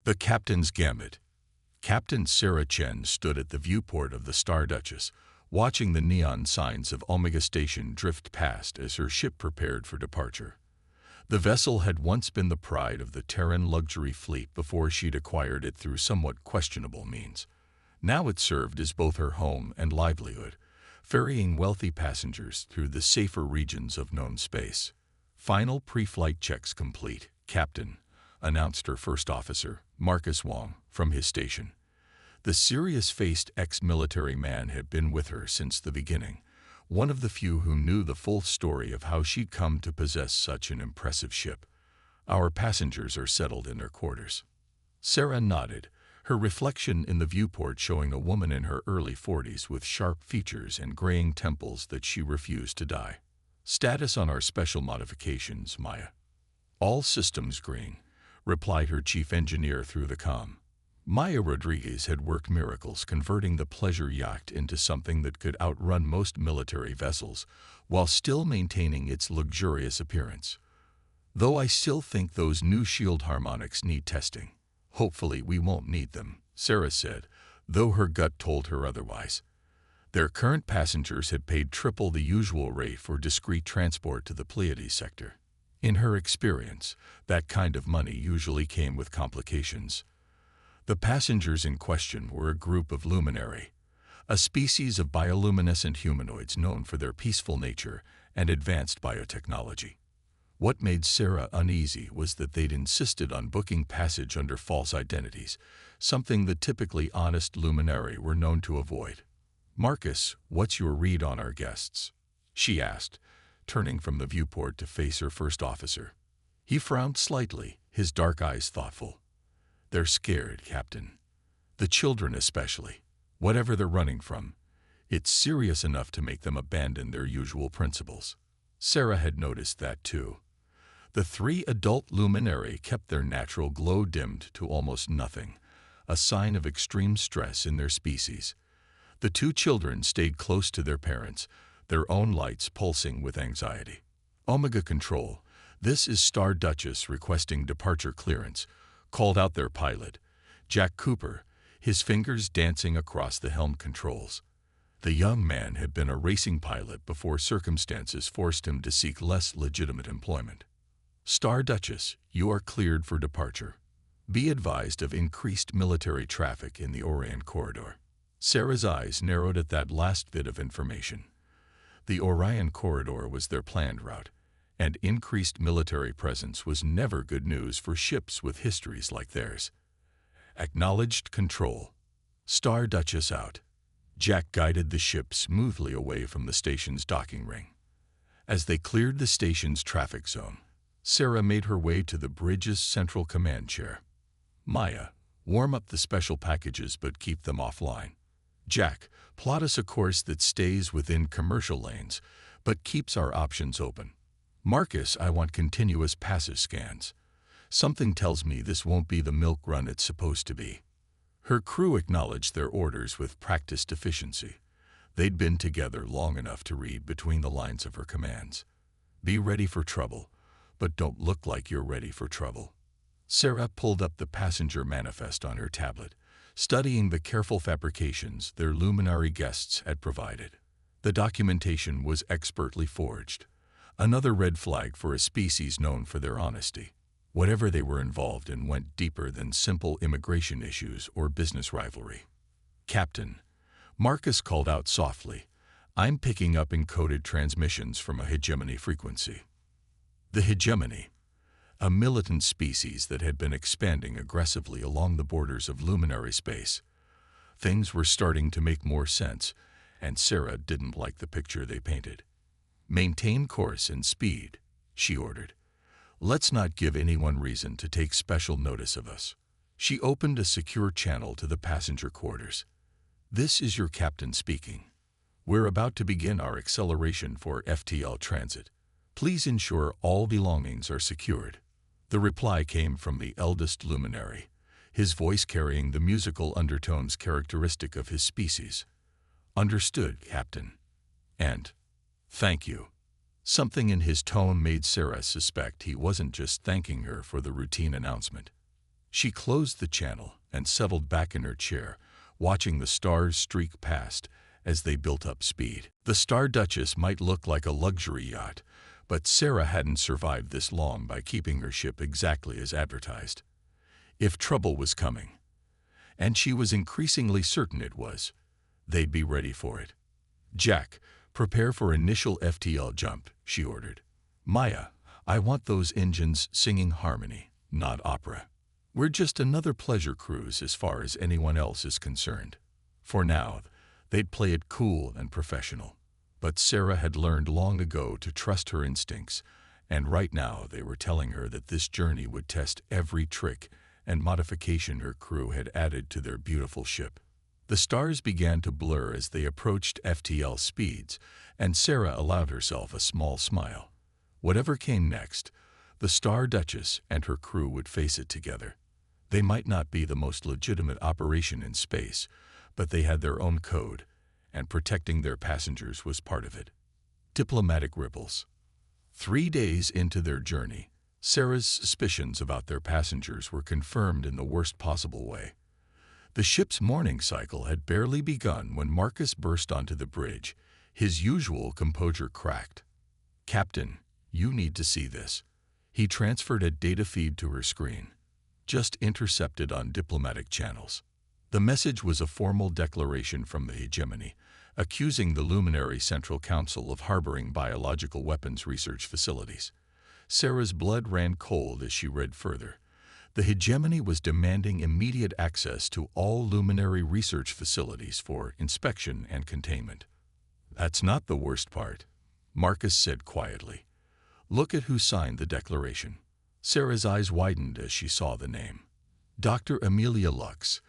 The Captain's Gambit. Captain Sarah Chen stood at the viewport of the Star Duchess, watching the neon signs of Omega Station drift past as her ship prepared for departure. The vessel had once been the pride of the Terran luxury fleet before she'd acquired it through somewhat questionable means. Now it served as both her home and livelihood, ferrying wealthy passengers through the safer regions of known space. Final pre-flight checks complete, Captain, announced her first officer, Marcus Wong, from his station. The serious-faced ex-military man had been with her since the beginning, one of the few who knew the full story of how she'd come to possess such an impressive ship. Our passengers are settled in their quarters. Sarah nodded, her reflection in the viewport showing a woman in her early 40s with sharp features and graying temples that she refused to dye. Status on our special modifications, Maya. All systems green, replied her chief engineer through the comm. Maya Rodriguez had worked miracles converting the pleasure yacht into something that could outrun most military vessels while still maintaining its luxurious appearance. Though I still think those new shield harmonics need testing. Hopefully we won't need them, Sarah said, though her gut told her otherwise. Their current passengers had paid triple the usual rate for discreet transport to the Pleiades sector. In her experience, that kind of money usually came with complications. The passengers in question were a group of luminary, a species of bioluminescent humanoids known for their peaceful nature and advanced biotechnology. What made Sarah uneasy was that they'd insisted on booking passage under false identities, something the typically honest luminary were known to avoid. "Marcus, what's your read on our guests?" she asked, turning from the viewport to face her first officer. He frowned slightly, his dark eyes thoughtful. "They're scared, Captain. The children especially. Whatever they're running from, it's serious enough to make them abandon their usual principles." Sarah had noticed that too. The three adult luminary kept their natural glow dimmed to almost nothing, a sign of extreme stress in their species. The two children stayed close to their parents, their own lights pulsing with anxiety. "Omega Control, this is Star Duchess requesting departure clearance," called out their pilot, Jack Cooper, his fingers dancing across the helm controls. The young man had been a racing pilot before circumstances forced him to seek less legitimate employment. "Star Duchess, you are cleared for departure. Be advised of increased military traffic in the Orion corridor." Sarah's eyes narrowed at that last bit of information. The Orion corridor was their planned route, and increased military presence was never good news for ships with histories like theirs. Acknowledged control. Star Duchess out. Jack guided the ship smoothly away from the station's docking ring. As they cleared the station's traffic zone, Sarah made her way to the bridge's central command chair. "Maya, warm up the special packages but keep them offline. Jack, plot us a course that stays within commercial lanes, but keeps our options open. Marcus, I want continuous passive scans. Something tells me this won't be the milk run it's supposed to be." Her crew acknowledged their orders with practiced efficiency. They'd been together long enough to read between the lines of her commands. "Be ready for trouble, but don't look like you're ready for trouble." Sarah pulled up the passenger manifest on her tablet, studying the careful fabrications their luminary guests had provided. The documentation was expertly forged, another red flag for a species known for their honesty. Whatever they were involved in went deeper than simple immigration issues or business rivalry. "Captain," Marcus called out softly, "I'm picking up encoded transmissions from a hegemony frequency." The hegemony, a militant species that had been expanding aggressively along the borders of luminary space. Things were starting to make more sense, and Sarah didn't like the picture they painted. "Maintain course and speed," she ordered. "Let's not give anyone reason to take special notice of us." She opened a secure channel to the passenger quarters. "This is your captain speaking. We're about to begin our acceleration for FTL transit. Please ensure all belongings are secured." The reply came from the eldest luminary, his voice carrying the musical undertones characteristic of his species. "Understood, Captain." And, "Thank you." Something in his tone made Sarah suspect he wasn't just thanking her for the routine announcement. She closed the channel and settled back in her chair, watching the stars streak past as they built up speed. The Star Duchess might look like a luxury yacht, but Sarah hadn't survived this long by keeping her ship exactly as advertised. If trouble was coming, and she was increasingly certain it was, they'd be ready for it. "Jack, prepare for initial FTL jump," she ordered. "Maya, I want those engines singing harmony, not opera. We're just another pleasure cruise as far as anyone else is concerned." For now, they'd play it cool and professional. But Sarah had learned long ago to trust her instincts, and right now they were telling her that this journey would test every trick and modification her crew had added to their beautiful ship. The stars began to blur as they approached FTL speeds, and Sarah allowed herself a small smile. Whatever came next, the Star Duchess and her crew would face it together. They might not be the most legitimate operation in space, but they had their own code, and protecting their passengers was part of it. Diplomatic ripples. 3 days into their journey, Sarah's suspicions about their passengers were confirmed in the worst possible way. The ship's morning cycle had barely begun when Marcus burst onto the bridge, his usual composure cracked. "Captain, you need to see this." He transferred a data feed to her screen, just intercepted on diplomatic channels. The message was a formal declaration from the hegemony, accusing the Luminary Central Council of harboring biological weapons research facilities. Sarah's blood ran cold as she read further. The hegemony was demanding immediate access to all Luminary research facilities for inspection and containment. "That's not the worst part," Marcus said quietly. "Look at who signed the declaration." Sarah's eyes widened as she saw the name. Dr. Amelia Lux,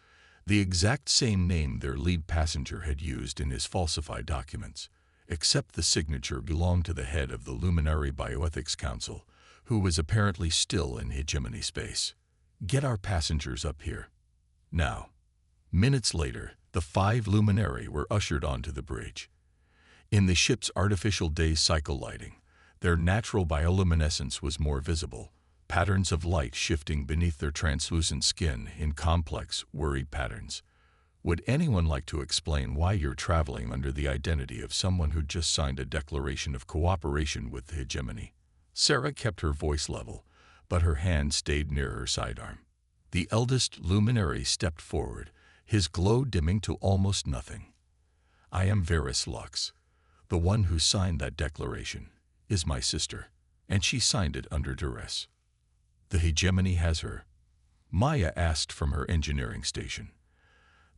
the exact same name their lead passenger had used in his falsified documents, except the signature belonged to the head of the Luminary Bioethics Council, who was apparently still in hegemony space. "Get our passengers up here." Now, minutes later, the 5 Luminary were ushered onto the bridge. In the ship's artificial day cycle lighting, their natural bioluminescence was more visible, patterns of light shifting beneath their translucent skin in complex, worried patterns. "Would anyone like to explain why you're traveling under the identity of someone who just signed a declaration of cooperation with the hegemony?" Sarah kept her voice level, but her hand stayed near her sidearm. The eldest Luminary stepped forward, his glow dimming to almost nothing. "I am Varys Lux. The one who signed that declaration is my sister, and she signed it under duress." "The hegemony has her?" Maya asked from her engineering station.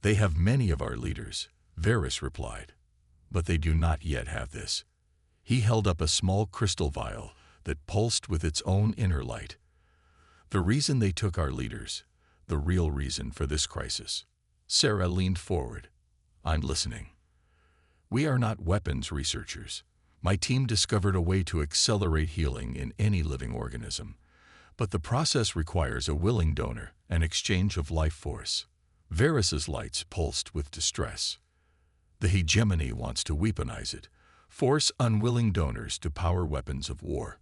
"They have many of our leaders," Varys replied, "but they do not yet have this." He held up a small crystal vial that pulsed with its own inner light. "The reason they took our leaders, the real reason for this crisis." Sarah leaned forward. "I'm listening." "We are not weapons researchers. My team discovered a way to accelerate healing in any living organism. But the process requires a willing donor, an exchange of life force." Varys's lights pulsed with distress. "The hegemony wants to weaponize it, force unwilling donors to power weapons of war.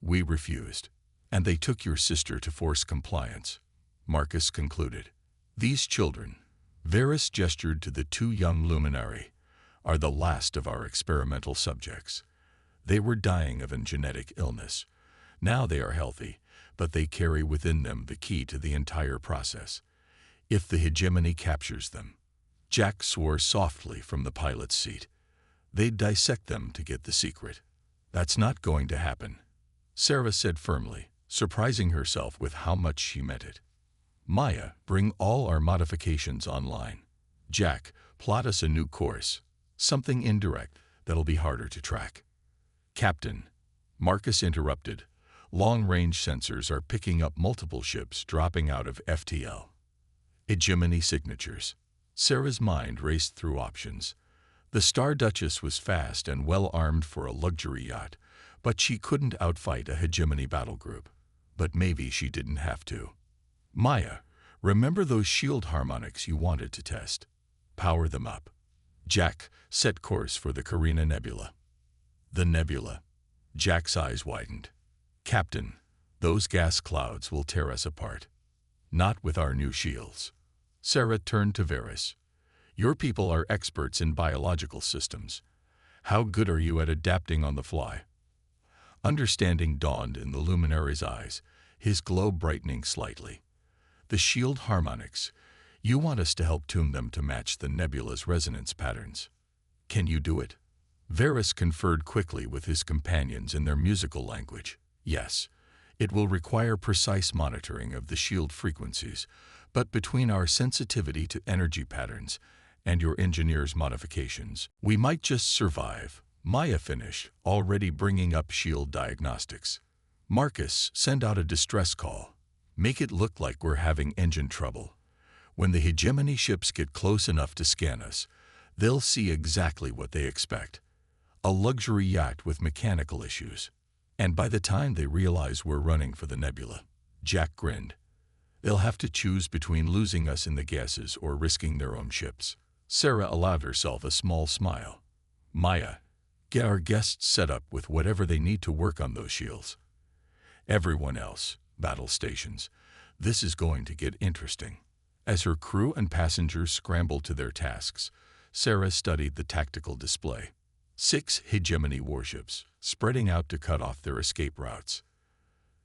We refused, and they took your sister to force compliance," Marcus concluded. "These children," Varys gestured to the 2 young Luminary, "are the last of our experimental subjects. They were dying of a genetic illness. Now they are healthy, but they carry within them the key to the entire process. If the hegemony captures them," Jack swore softly from the pilot's seat, "they'd dissect them to get the secret." "That's not going to happen," Sarah said firmly, surprising herself with how much she meant it. "Maya, bring all our modifications online. Jack, plot us a new course, something indirect that'll be harder to track." "Captain," Marcus interrupted, "long-range sensors are picking up multiple ships dropping out of FTL. Hegemony signatures." Sarah's mind raced through options. The Star Duchess was fast and well-armed for a luxury yacht, but she couldn't outfight a hegemony battle group. But maybe she didn't have to. "Maya, remember those shield harmonics you wanted to test? Power them up." Jack, set course for the Carina Nebula. "The nebula." Jack's eyes widened. "Captain, those gas clouds will tear us apart." Not with our new shields. Sarah turned to Varys. Your people are experts in biological systems. How good are you at adapting on the fly? Understanding dawned in the luminary's eyes, his glow brightening slightly. The shield harmonics. You want us to help tune them to match the nebula's resonance patterns. Can you do it? Varys conferred quickly with his companions in their musical language. Yes, it will require precise monitoring of the shield frequencies, but between our sensitivity to energy patterns and your engineer's modifications, we might just survive. Maya finished, already bringing up shield diagnostics. Marcus, send out a distress call. Make it look like we're having engine trouble. When the hegemony ships get close enough to scan us, they'll see exactly what they expect. A luxury yacht with mechanical issues. And by the time they realize we're running for the nebula, Jack grinned. They'll have to choose between losing us in the gases or risking their own ships. Sarah allowed herself a small smile. Maya, get our guests set up with whatever they need to work on those shields. Everyone else, battle stations. This is going to get interesting. As her crew and passengers scrambled to their tasks, Sarah studied the tactical display. 6 hegemony warships, spreading out to cut off their escape routes.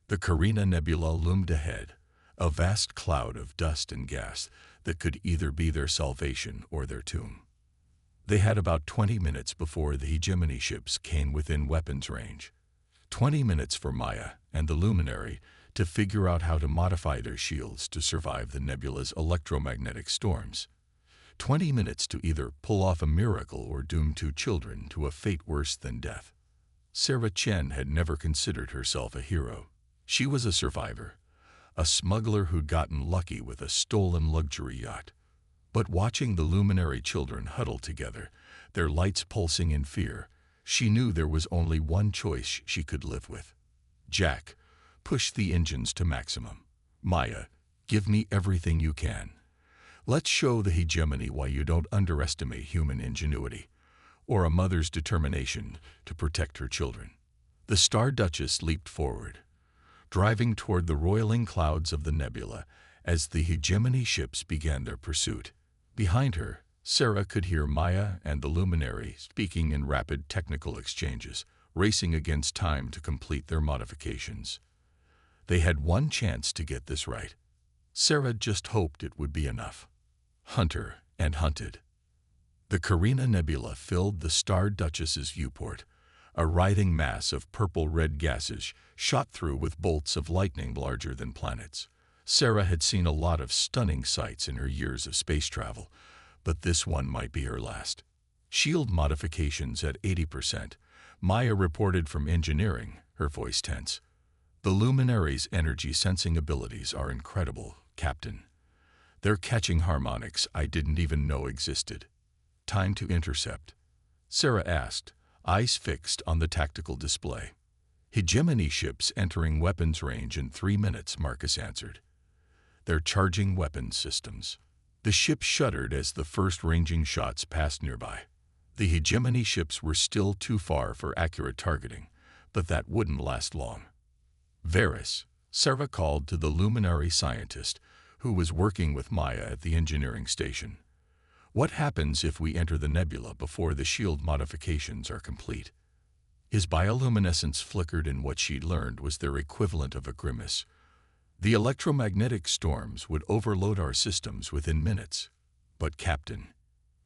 The Carina Nebula loomed ahead, a vast cloud of dust and gas that could either be their salvation or their tomb. They had about 20 minutes before the hegemony ships came within weapons range. 20 minutes for Maya and the Luminary to figure out how to modify their shields to survive the nebula's electromagnetic storms. 20 minutes to either pull off a miracle or doom 2 children to a fate worse than death. Sarah Chen had never considered herself a hero. She was a survivor, a smuggler who'd gotten lucky with a stolen luxury yacht. But watching the Luminary children huddle together, their lights pulsing in fear, she knew there was only one choice she could live with. Jack, push the engines to maximum. Maya, give me everything you can. Let's show the hegemony why you don't underestimate human ingenuity, or a mother's determination to protect her children. The Star Duchess leaped forward, driving toward the roiling clouds of the nebula as the hegemony ships began their pursuit. Behind her, Sarah could hear Maya and the Luminary speaking in rapid technical exchanges, racing against time to complete their modifications. They had one chance to get this right. Sarah just hoped it would be enough. Hunter and hunted. The Carina Nebula filled the Star Duchess's viewport, a writhing mass of purple-red gases shot through with bolts of lightning larger than planets. Sarah had seen a lot of stunning sights in her years of space travel, but this one might be her last. Shield modifications at 80%. Maya reported from engineering, her voice tense. The Luminary's energy sensing abilities are incredible, Captain. They're catching harmonics I didn't even know existed. Time to intercept. Sarah asked, eyes fixed on the tactical display. Hegemony ships entering weapons range in 3 minutes, Marcus answered. They're charging weapons systems. The ship shuddered as the first ranging shots passed nearby. The hegemony ships were still too far for accurate targeting, but that wouldn't last long. Varys, Sarah called to the Luminary scientist, who was working with Maya at the engineering station. What happens if we enter the nebula before the shield modifications are complete? His bioluminescence flickered, and what she'd learned was their equivalent of a grimace. The electromagnetic storms would overload our systems within minutes. But Captain,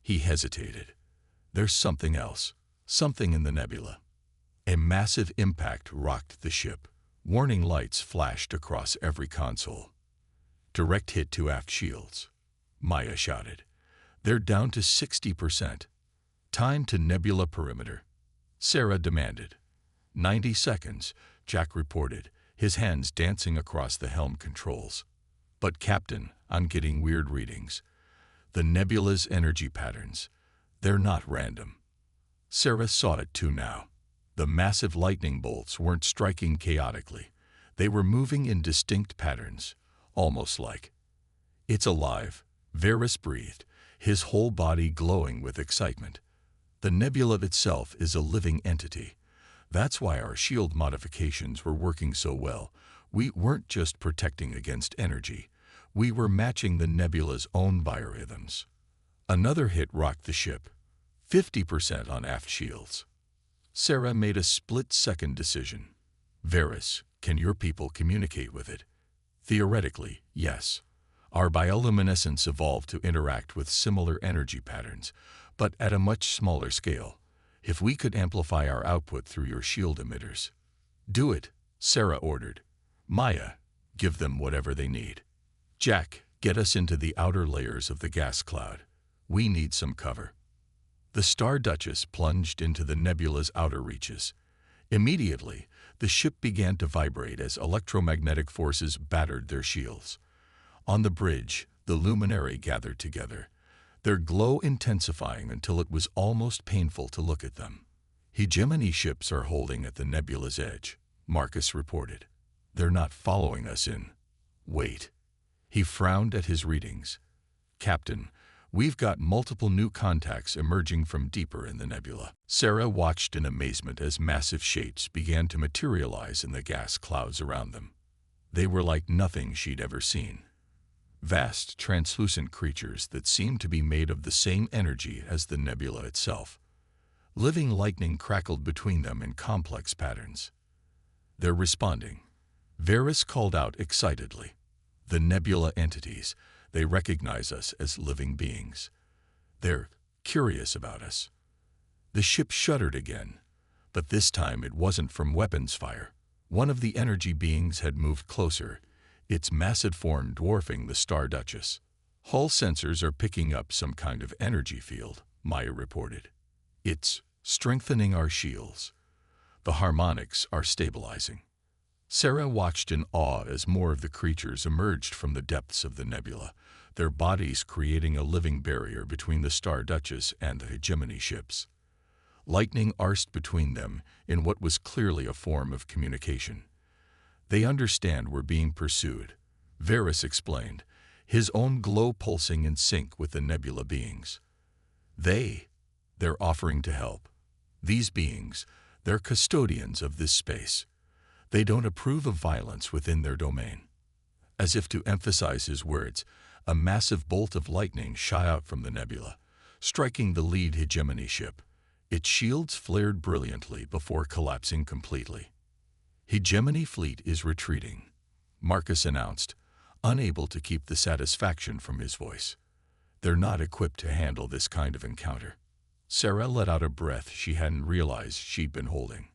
he hesitated. There's something else, something in the nebula. A massive impact rocked the ship. Warning lights flashed across every console. Direct hit to aft shields. Maya shouted. They're down to 60%. Time to nebula perimeter. Sarah demanded. 90 seconds, Jack reported, his hands dancing across the helm controls. But Captain, I'm getting weird readings. The nebula's energy patterns. They're not random. Sarah saw it too now. The massive lightning bolts weren't striking chaotically. They were moving in distinct patterns, almost like. It's alive, Varys breathed, his whole body glowing with excitement. The nebula itself is a living entity. That's why our shield modifications were working so well. We weren't just protecting against energy. We were matching the nebula's own biorhythms. Another hit rocked the ship, 50% on aft shields. Sarah made a split-second decision. Varys, can your people communicate with it? Theoretically, yes. Our bioluminescence evolved to interact with similar energy patterns, but at a much smaller scale. If we could amplify our output through your shield emitters. Do it, Sarah ordered. Maya, give them whatever they need. Jack, get us into the outer layers of the gas cloud. We need some cover. The Star Duchess plunged into the nebula's outer reaches. Immediately, the ship began to vibrate as electromagnetic forces battered their shields. On the bridge, the luminary gathered together, their glow intensifying until it was almost painful to look at them. Hegemony ships are holding at the nebula's edge, Marcus reported. They're not following us in. Wait. He frowned at his readings. Captain, we've got multiple new contacts emerging from deeper in the nebula. Sarah watched in amazement as massive shapes began to materialize in the gas clouds around them. They were like nothing she'd ever seen. Vast, translucent creatures that seemed to be made of the same energy as the nebula itself. Living lightning crackled between them in complex patterns. They're responding. Varys called out excitedly. The nebula entities, they recognize us as living beings. They're curious about us. The ship shuddered again, but this time it wasn't from weapons fire. One of the energy beings had moved closer, its massive form dwarfing the Star Duchess. Hull sensors are picking up some kind of energy field, Maya reported. It's strengthening our shields. The harmonics are stabilizing. Sarah watched in awe as more of the creatures emerged from the depths of the nebula, their bodies creating a living barrier between the Star Duchess and the hegemony ships. Lightning arced between them in what was clearly a form of communication. They understand we're being pursued, Varys explained, his own glow pulsing in sync with the nebula beings. They're offering to help. These beings, they're custodians of this space. They don't approve of violence within their domain. As if to emphasize his words, a massive bolt of lightning shot out from the nebula, striking the lead hegemony ship. Its shields flared brilliantly before collapsing completely. Hegemony fleet is retreating, Marcus announced, unable to keep the satisfaction from his voice. They're not equipped to handle this kind of encounter. Sarah let out a breath she hadn't realized she'd been holding.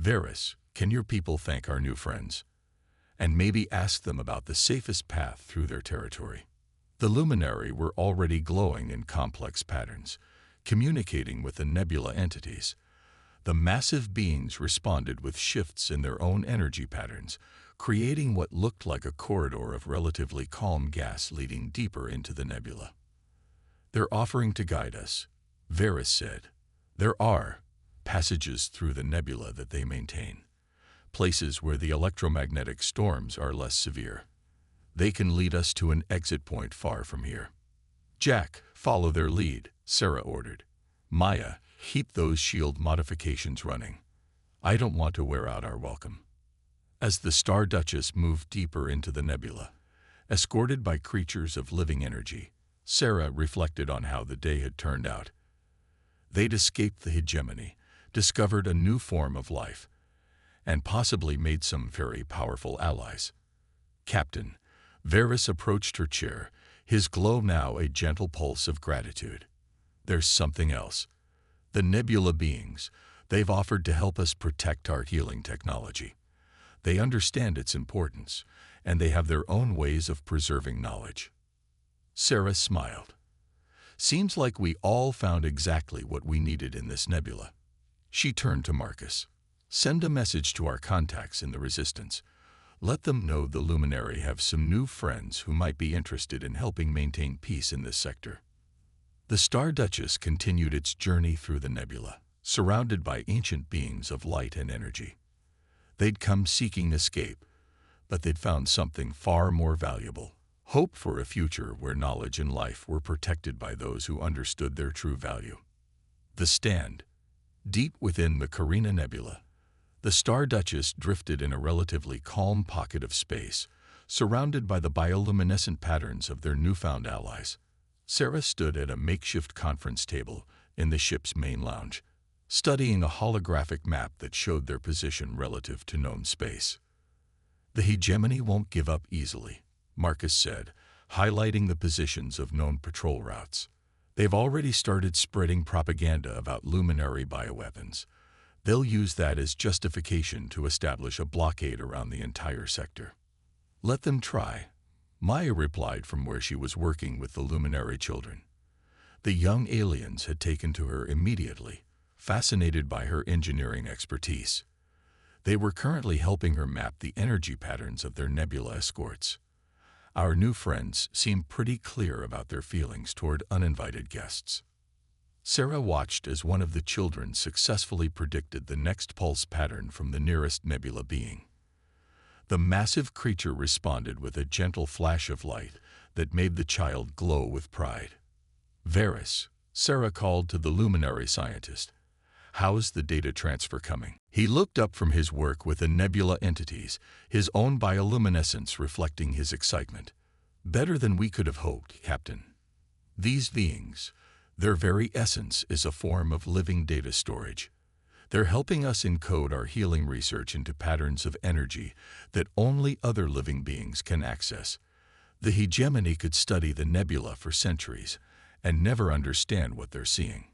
Varys, can your people thank our new friends? And maybe ask them about the safest path through their territory. The luminary were already glowing in complex patterns, communicating with the nebula entities. The massive beings responded with shifts in their own energy patterns, creating what looked like a corridor of relatively calm gas leading deeper into the nebula. They're offering to guide us, Varys said. There are passages through the nebula that they maintain, places where the electromagnetic storms are less severe. They can lead us to an exit point far from here. Jack, follow their lead, Sarah ordered. Maya, keep those shield modifications running. I don't want to wear out our welcome. As the Star Duchess moved deeper into the nebula, escorted by creatures of living energy, Sarah reflected on how the day had turned out. They'd escaped the hegemony, discovered a new form of life, and possibly made some very powerful allies. Captain, Varys approached her chair, his glow now a gentle pulse of gratitude. There's something else. The nebula beings, they've offered to help us protect our healing technology. They understand its importance, and they have their own ways of preserving knowledge. Sarah smiled. Seems like we all found exactly what we needed in this nebula. She turned to Marcus. Send a message to our contacts in the Resistance. Let them know the Luminary have some new friends who might be interested in helping maintain peace in this sector. The Star Duchess continued its journey through the nebula, surrounded by ancient beings of light and energy. They'd come seeking escape, but they'd found something far more valuable. Hope for a future where knowledge and life were protected by those who understood their true value. The Stand. Deep within the Carina Nebula, the Star Duchess drifted in a relatively calm pocket of space, surrounded by the bioluminescent patterns of their newfound allies. Sarah stood at a makeshift conference table in the ship's main lounge, studying a holographic map that showed their position relative to known space. "The hegemony won't give up easily," Marcus said, highlighting the positions of known patrol routes. "They've already started spreading propaganda about luminary bioweapons. They'll use that as justification to establish a blockade around the entire sector." "Let them try," Maya replied from where she was working with the luminary children. The young aliens had taken to her immediately, fascinated by her engineering expertise. They were currently helping her map the energy patterns of their nebula escorts. Our new friends seemed pretty clear about their feelings toward uninvited guests. Sarah watched as one of the children successfully predicted the next pulse pattern from the nearest nebula being. The massive creature responded with a gentle flash of light that made the child glow with pride. "Varys," Sarah called to the luminary scientist, "how's the data transfer coming?" He looked up from his work with the nebula entities, his own bioluminescence reflecting his excitement. "Better than we could have hoped, Captain. These beings, their very essence is a form of living data storage. They're helping us encode our healing research into patterns of energy that only other living beings can access. The hegemony could study the nebula for centuries and never understand what they're seeing."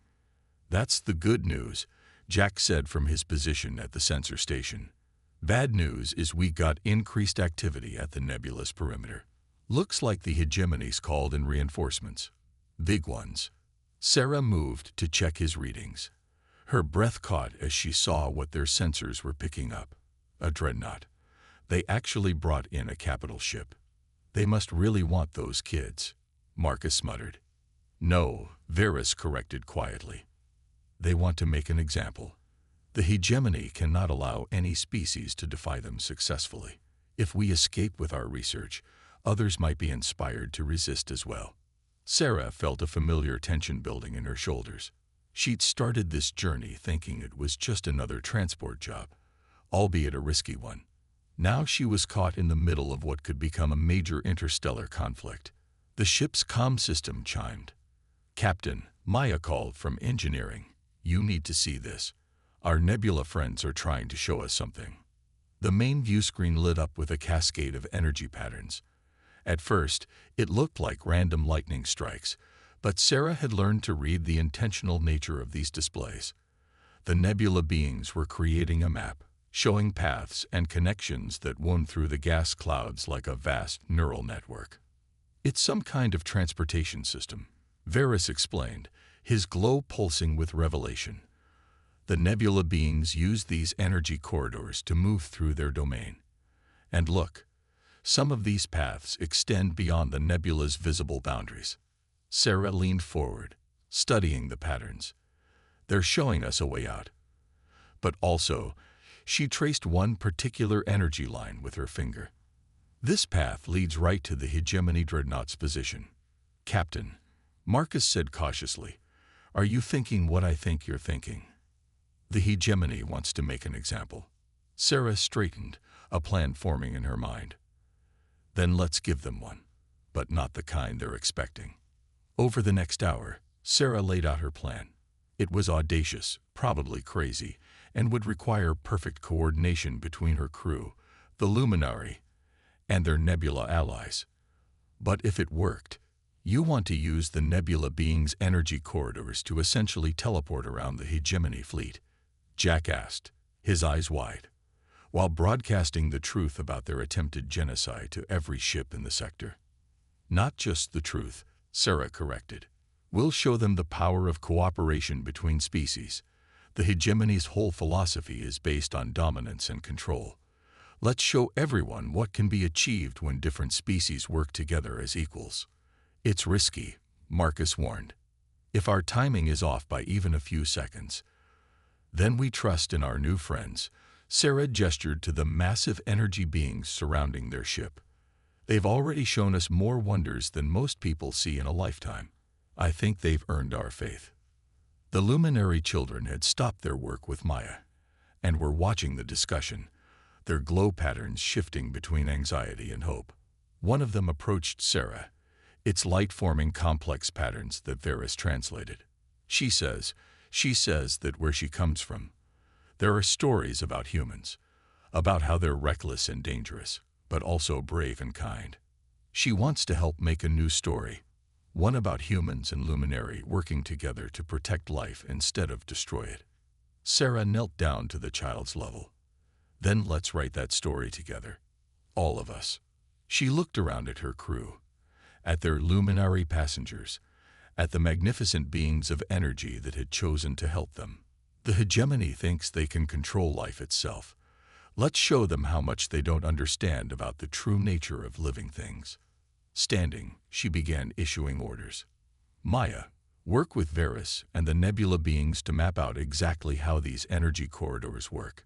"That's the good news," Jack said from his position at the sensor station. "Bad news is we got increased activity at the nebula's perimeter. Looks like the hegemony's called in reinforcements. Big ones." Sarah moved to check his readings. Her breath caught as she saw what their sensors were picking up. A dreadnought. They actually brought in a capital ship. "They must really want those kids," Marcus muttered. "No," Varys corrected quietly. "They want to make an example. The hegemony cannot allow any species to defy them successfully. If we escape with our research, others might be inspired to resist as well." Sarah felt a familiar tension building in her shoulders. She'd started this journey thinking it was just another transport job, albeit a risky one. Now she was caught in the middle of what could become a major interstellar conflict. The ship's comm system chimed. "Captain," Maya called from engineering, "you need to see this. Our nebula friends are trying to show us something." The main view screen lit up with a cascade of energy patterns. At first, it looked like random lightning strikes, but Sarah had learned to read the intentional nature of these displays. The nebula beings were creating a map, showing paths and connections that wound through the gas clouds like a vast neural network. "It's some kind of transportation system," Varys explained, his glow pulsing with revelation. "The nebula beings use these energy corridors to move through their domain. And look, some of these paths extend beyond the nebula's visible boundaries." Sarah leaned forward, studying the patterns. "They're showing us a way out." But also, she traced one particular energy line with her finger. "This path leads right to the hegemony dreadnought's position." "Captain," Marcus said cautiously, "are you thinking what I think you're thinking?" "The hegemony wants to make an example." Sarah straightened, a plan forming in her mind. "Then let's give them one, but not the kind they're expecting." Over the next hour, Sarah laid out her plan. It was audacious, probably crazy, and would require perfect coordination between her crew, the Luminary, and their nebula allies. But if it worked, you want to use the nebula beings' energy corridors to essentially teleport around the hegemony fleet, Jack asked, his eyes wide, while broadcasting the truth about their attempted genocide to every ship in the sector. "Not just the truth," Sarah corrected. "We'll show them the power of cooperation between species. The hegemony's whole philosophy is based on dominance and control. Let's show everyone what can be achieved when different species work together as equals." "It's risky," Marcus warned. "If our timing is off by even a few seconds, then we trust in our new friends." Sarah gestured to the massive energy beings surrounding their ship. "They've already shown us more wonders than most people see in a lifetime. I think they've earned our faith." The luminary children had stopped their work with Maya and were watching the discussion, their glow patterns shifting between anxiety and hope. One of them approached Sarah, its light-forming complex patterns that Varys translated. She says that where she comes from, there are stories about humans, about how they're reckless and dangerous, but also brave and kind. She wants to help make a new story, one about humans and Luminary working together to protect life instead of destroy it. Sarah knelt down to the child's level. Then let's write that story together. All of us. She looked around at her crew, at their Luminary passengers, at the magnificent beings of energy that had chosen to help them. The hegemony thinks they can control life itself. Let's show them how much they don't understand about the true nature of living things. Standing, she began issuing orders. Maya, work with Varys and the nebula beings to map out exactly how these energy corridors work.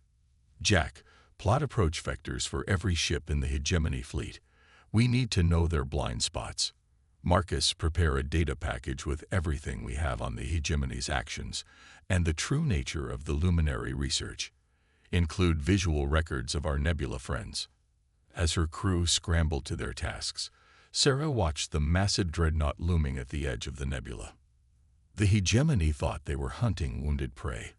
Jack, plot approach vectors for every ship in the hegemony fleet. We need to know their blind spots. Marcus, prepare a data package with everything we have on the hegemony's actions and the true nature of the Luminary research. Include visual records of our nebula friends. As her crew scrambled to their tasks, Sarah watched the massive dreadnought looming at the edge of the nebula. The hegemony thought they were hunting wounded prey.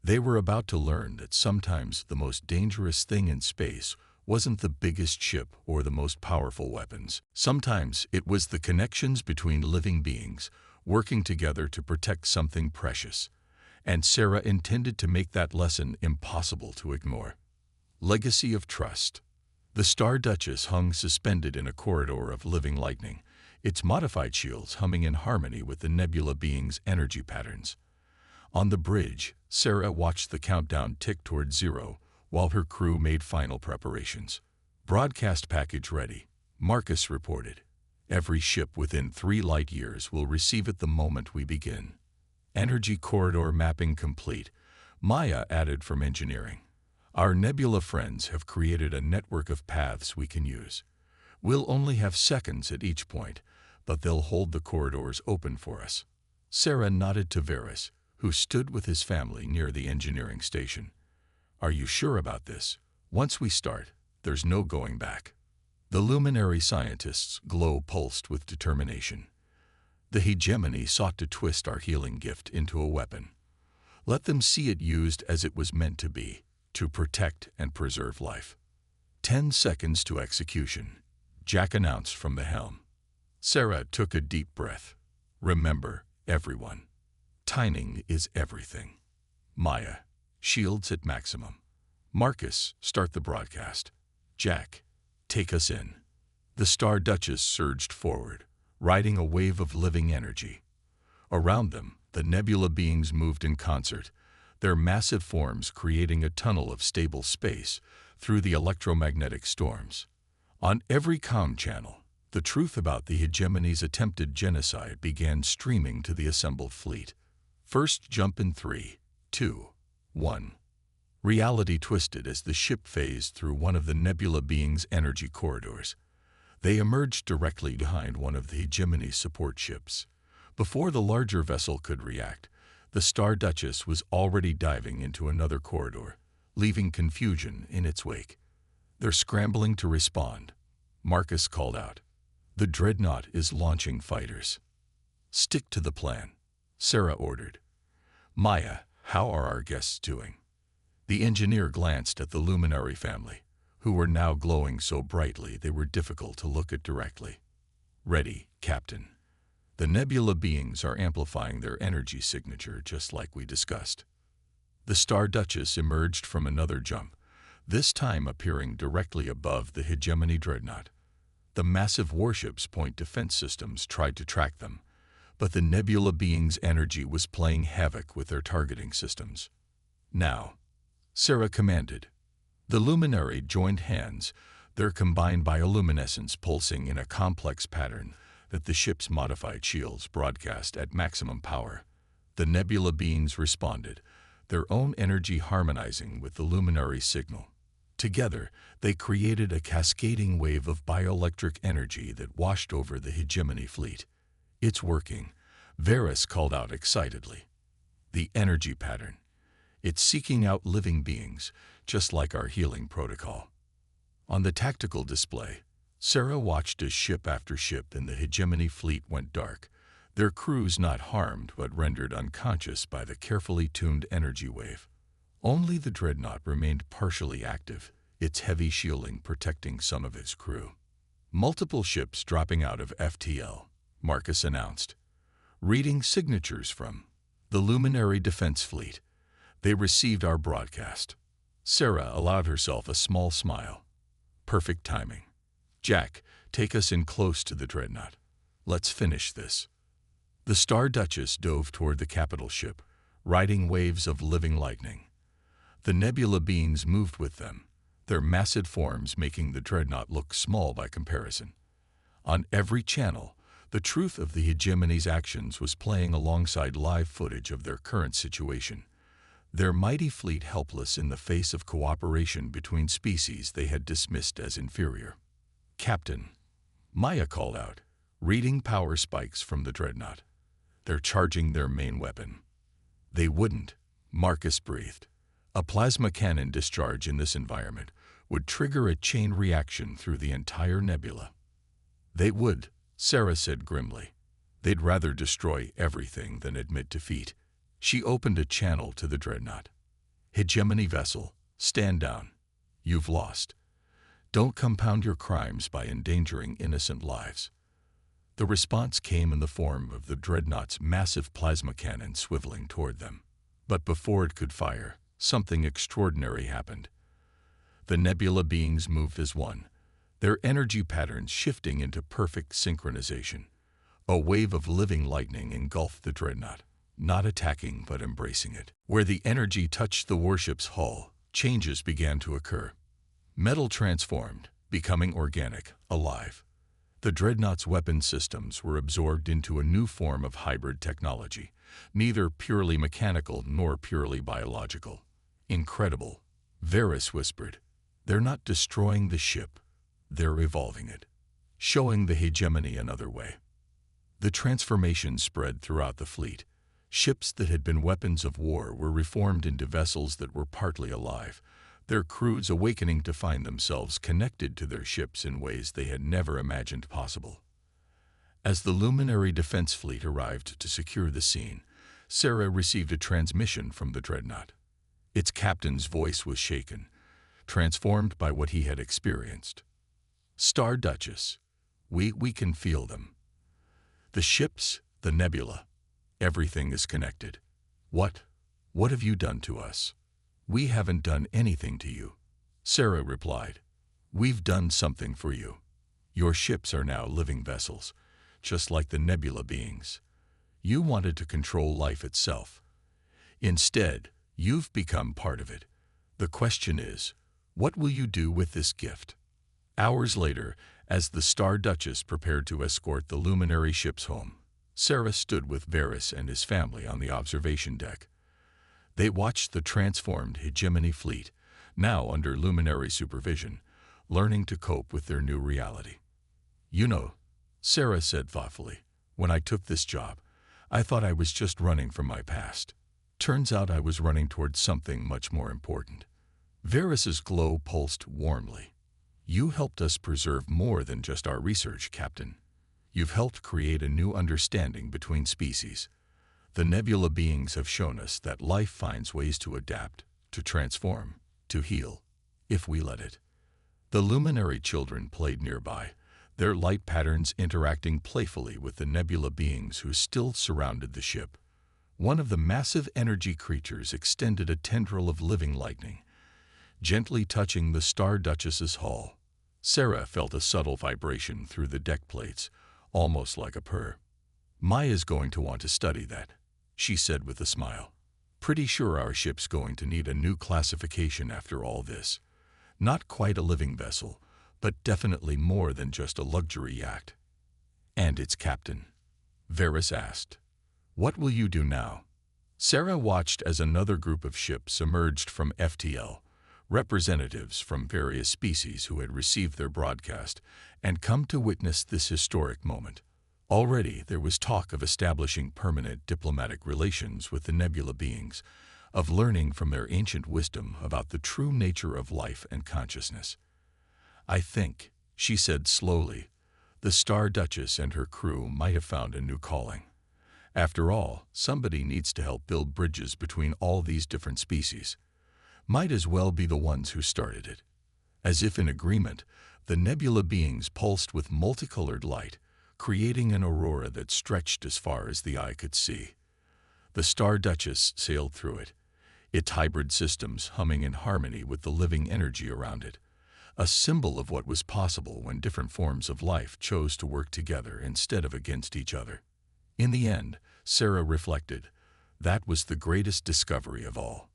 They were about to learn that sometimes the most dangerous thing in space wasn't the biggest ship or the most powerful weapons. Sometimes it was the connections between living beings working together to protect something precious. And Sarah intended to make that lesson impossible to ignore. Legacy of trust. The Star Duchess hung suspended in a corridor of living lightning, its modified shields humming in harmony with the nebula being's energy patterns. On the bridge, Sarah watched the countdown tick toward 0 while her crew made final preparations. Broadcast package ready, Marcus reported. Every ship within 3 light years will receive it the moment we begin. Energy corridor mapping complete, Maya added from engineering. Our nebula friends have created a network of paths we can use. We'll only have seconds at each point, but they'll hold the corridors open for us. Sarah nodded to Varys, who stood with his family near the engineering station. Are you sure about this? Once we start, there's no going back. The Luminary scientists' glow pulsed with determination. The hegemony sought to twist our healing gift into a weapon. Let them see it used as it was meant to be, to protect and preserve life. 10 seconds to execution, Jack announced from the helm. Sarah took a deep breath. Remember, everyone, timing is everything. Maya, shields at maximum. Marcus, start the broadcast. Jack, take us in. The Star Duchess surged forward, riding a wave of living energy. Around them, the nebula beings moved in concert, their massive forms creating a tunnel of stable space through the electromagnetic storms. On every comm channel, the truth about the hegemony's attempted genocide began streaming to the assembled fleet. First jump in 3, 2, 1. Reality twisted as the ship phased through one of the nebula beings' energy corridors. They emerged directly behind one of the hegemony's support ships. Before the larger vessel could react, the Star Duchess was already diving into another corridor, leaving confusion in its wake. They're scrambling to respond, Marcus called out. The dreadnought is launching fighters. Stick to the plan, Sarah ordered. Maya, how are our guests doing? The engineer glanced at the Luminary family, who were now glowing so brightly they were difficult to look at directly. Ready, Captain. The nebula beings are amplifying their energy signature just like we discussed. The Star Duchess emerged from another jump, this time appearing directly above the hegemony dreadnought. The massive warship's point defense systems tried to track them, but the nebula being's energy was playing havoc with their targeting systems. Now, Sarah commanded. The Luminary joined hands, their combined bioluminescence pulsing in a complex pattern that the ship's modified shields broadcast at maximum power. The nebula beings responded, their own energy harmonizing with the Luminary signal. Together, they created a cascading wave of bioelectric energy that washed over the hegemony fleet. It's working, Varys called out excitedly. The energy pattern. It's seeking out living beings, just like our healing protocol. On the tactical display, Sarah watched as ship after ship in the hegemony fleet went dark, their crews not harmed but rendered unconscious by the carefully tuned energy wave. Only the dreadnought remained partially active, its heavy shielding protecting some of its crew. Multiple ships dropping out of FTL, Marcus announced. Reading signatures from the Luminary Defense Fleet. They received our broadcast. Sarah allowed herself a small smile. Perfect timing. Jack, take us in close to the dreadnought. Let's finish this. The Star Duchess dove toward the capital ship, riding waves of living lightning. The nebula beings moved with them, their massive forms making the dreadnought look small by comparison. On every channel, the truth of the hegemony's actions was playing alongside live footage of their current situation, their mighty fleet helpless in the face of cooperation between species they had dismissed as inferior. Captain, Maya called out, reading power spikes from the dreadnought. They're charging their main weapon. They wouldn't, Marcus breathed. A plasma cannon discharge in this environment would trigger a chain reaction through the entire nebula. They would, Sarah said grimly. They'd rather destroy everything than admit defeat. She opened a channel to the dreadnought. Hegemony vessel, stand down. You've lost. Don't compound your crimes by endangering innocent lives. The response came in the form of the dreadnought's massive plasma cannon swiveling toward them. But before it could fire, something extraordinary happened. The nebula beings moved as one, their energy patterns shifting into perfect synchronization. A wave of living lightning engulfed the dreadnought, not attacking but embracing it. Where the energy touched the warship's hull, changes began to occur. Metal transformed, becoming organic, alive. The dreadnought's weapon systems were absorbed into a new form of hybrid technology, neither purely mechanical nor purely biological. Incredible, Varys whispered. They're not destroying the ship. They're evolving it, showing the hegemony another way. The transformation spread throughout the fleet. Ships that had been weapons of war were reformed into vessels that were partly alive, their crews awakening to find themselves connected to their ships in ways they had never imagined possible. As the Luminary Defense Fleet arrived to secure the scene, Sarah received a transmission from the dreadnought. Its captain's voice was shaken, transformed by what he had experienced. Star Duchess, we can feel them. The ships, the nebula, everything is connected. What have you done to us? We haven't done anything to you, Sarah replied. We've done something for you. Your ships are now living vessels, just like the nebula beings. You wanted to control life itself. Instead, you've become part of it. The question is, what will you do with this gift? Hours later, as the Star Duchess prepared to escort the luminary ships home, Sarah stood with Varys and his family on the observation deck. They watched the transformed hegemony fleet, now under luminary supervision, learning to cope with their new reality. You know, Sarah said thoughtfully, when I took this job, I thought I was just running from my past. Turns out I was running towards something much more important. Varys's glow pulsed warmly. You helped us preserve more than just our research, Captain. You've helped create a new understanding between species. The nebula beings have shown us that life finds ways to adapt, to transform, to heal, if we let it. The luminary children played nearby, their light patterns interacting playfully with the nebula beings who still surrounded the ship. One of the massive energy creatures extended a tendril of living lightning, gently touching the Star Duchess's hull. Sarah felt a subtle vibration through the deck plates, almost like a purr. Maya's going to want to study that, she said with a smile. Pretty sure our ship's going to need a new classification after all this. Not quite a living vessel, but definitely more than just a luxury yacht. And its captain? Varys asked. What will you do now? Sarah watched as another group of ships emerged from FTL, representatives from various species who had received their broadcast and come to witness this historic moment. Already there was talk of establishing permanent diplomatic relations with the nebula beings, of learning from their ancient wisdom about the true nature of life and consciousness. I think, She said slowly, "The Star Duchess and her crew might have found a new calling. After all, somebody needs to help build bridges between all these different species. Might as well be the ones who started it." As if in agreement, the nebula beings pulsed with multicolored light, creating an aurora that stretched as far as the eye could see. The Star Duchess sailed through it, its hybrid systems humming in harmony with the living energy around it, a symbol of what was possible when different forms of life chose to work together instead of against each other. In the end, Sarah reflected, that was the greatest discovery of all.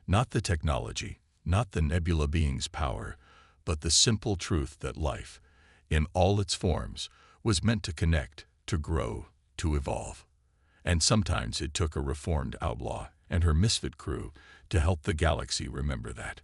Not the technology, not the nebula being's power, but the simple truth that life, in all its forms, was meant to connect, to grow, to evolve. And sometimes it took a reformed outlaw and her misfit crew to help the galaxy remember that.